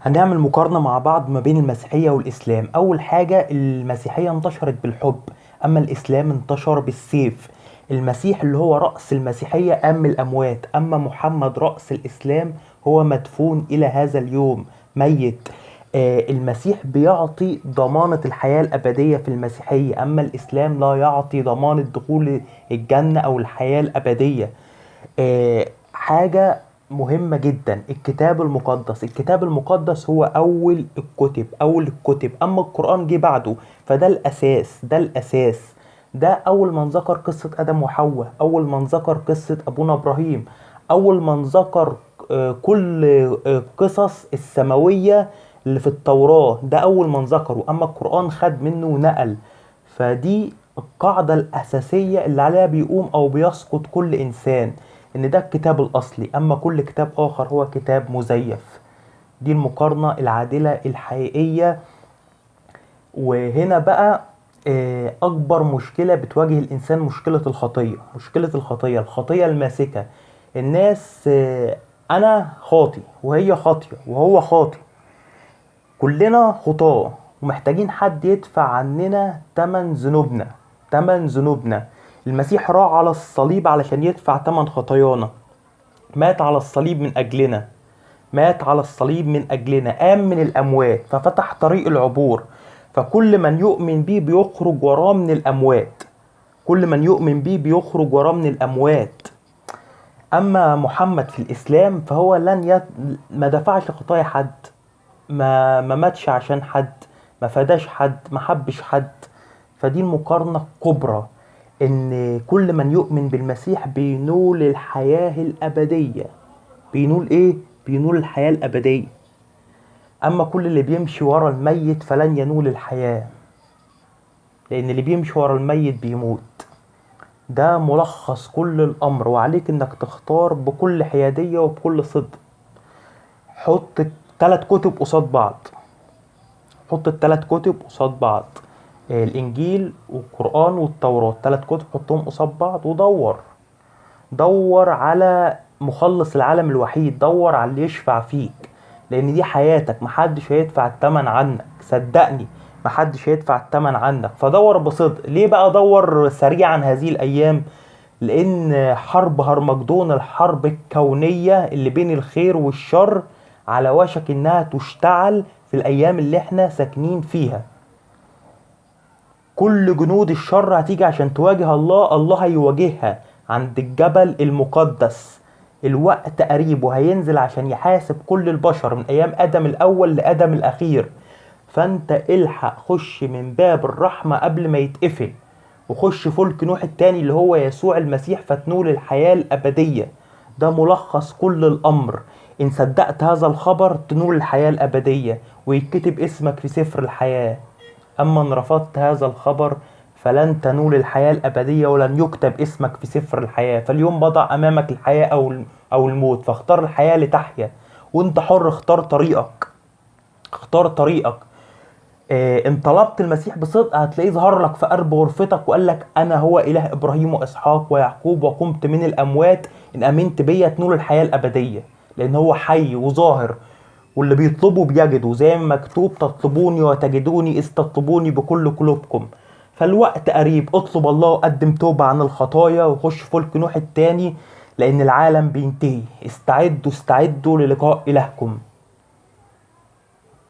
هنعمل مقارنة مع بعض ما بين المسيحية والإسلام. أول حاجة، المسيحية انتشرت بالحب، أما الإسلام انتشر بالسيف. المسيح اللي هو رأس المسيحية قام من الأموات، أما محمد رأس الإسلام هو مدفون إلى هذا اليوم ميت. المسيح بيعطي ضمانة الحياة الأبدية في المسيحية، أما الإسلام لا يعطي ضمانة دخول الجنة أو الحياة الأبدية. حاجة مهمة جدا، الكتاب المقدس هو أول الكتب، أما القرآن جه بعده. فده الأساس. ده أول من ذكر قصة آدم وحواء، أول من ذكر قصة أبونا إبراهيم، أول من ذكر كل قصص السماوية اللي في التوراة. ده أول من ذكره، أما القرآن خد منه ونقل. فدي القاعدة الأساسية اللي عليها بيقوم أو بيسقط كل إنسان، إن ده الكتاب الأصلي، أما كل كتاب آخر هو كتاب مزيف. دي المقارنة العادلة الحقيقية. وهنا بقى أكبر مشكلة بتواجه الإنسان الخطية الماسكة. الناس أنا خاطي وهي خاطية وهو خاطي، كلنا خطاة ومحتاجين حد يدفع عننا تمن ذنوبنا. المسيح راح على الصليب علشان يدفع تمن خطايانا، مات على الصليب من أجلنا، قام من الأموات ففتح طريق العبور. فكل من يؤمن بيه بيخرج وراه من الأموات. أما محمد في الإسلام فهو ما دفعش خطايا حد، ما ماتش عشان حد، ما فداش حد، ما حبش حد. فدي المقارنة الكبرى، ان كل من يؤمن بالمسيح بينول الحياة الأبدية. بينول ايه؟ بينول الحياة الأبدية. اما كل اللي بيمشي ورا الميت فلن ينول الحياة، لان اللي بيمشي ورا الميت بيموت. ده ملخص كل الامر، وعليك انك تختار بكل حيادية وبكل صدق. حط الثلاث كتب قصاد بعض، الانجيل والقرآن والتوراة، 3 كتب حطهم قصاد بعض ودور على مخلص العالم الوحيد، دور على اللي يشفع فيك، لان دي حياتك، محدش هيدفع الثمن عنك، صدقني محدش هيدفع الثمن عنك. فدور بصدق. ليه بقى دور سريعا هذه الايام؟ لان حرب هرمجدون، الحرب الكونية اللي بين الخير والشر، على وشك انها تشتعل في الايام اللي احنا ساكنين فيها. كل جنود الشر هتيجي عشان تواجه الله هيواجهها عند الجبل المقدس. الوقت قريب وهينزل عشان يحاسب كل البشر من ايام ادم الاول لادم الاخير. فانت الحق، خش من باب الرحمة قبل ما يتقفل، وخش فلك نوح التاني اللي هو يسوع المسيح فتنول الحياة الأبدية. ده ملخص كل الأمر. إن صدقت هذا الخبر تنول الحياة الأبدية ويتكتب اسمك في سفر الحياة، أما إن رفضت هذا الخبر فلن تنول الحياة الأبدية ولن يكتب اسمك في سفر الحياة. فاليوم بضع أمامك الحياة أو الموت، فاختار الحياة لتحيا، وانت حر. اختار طريقك. ان طلبت المسيح بصدق هتلاقيه ظهر لك في قلب غرفتك وقال لك انا هو اله ابراهيم واسحاق ويعقوب وقمت من الاموات، ان امنت بيا تنول الحياة الابدية، لان هو حي وظاهر، واللي بيطلبوا بيجدوا، زي ما مكتوب تطلبوني وتجدوني اذ تطلبوني بكل قلوبكم. فالوقت قريب، اطلب الله وقدم توبة عن الخطايا وخش فلك نوح التاني، لان العالم بينتهي. استعدوا للقاء الهكم.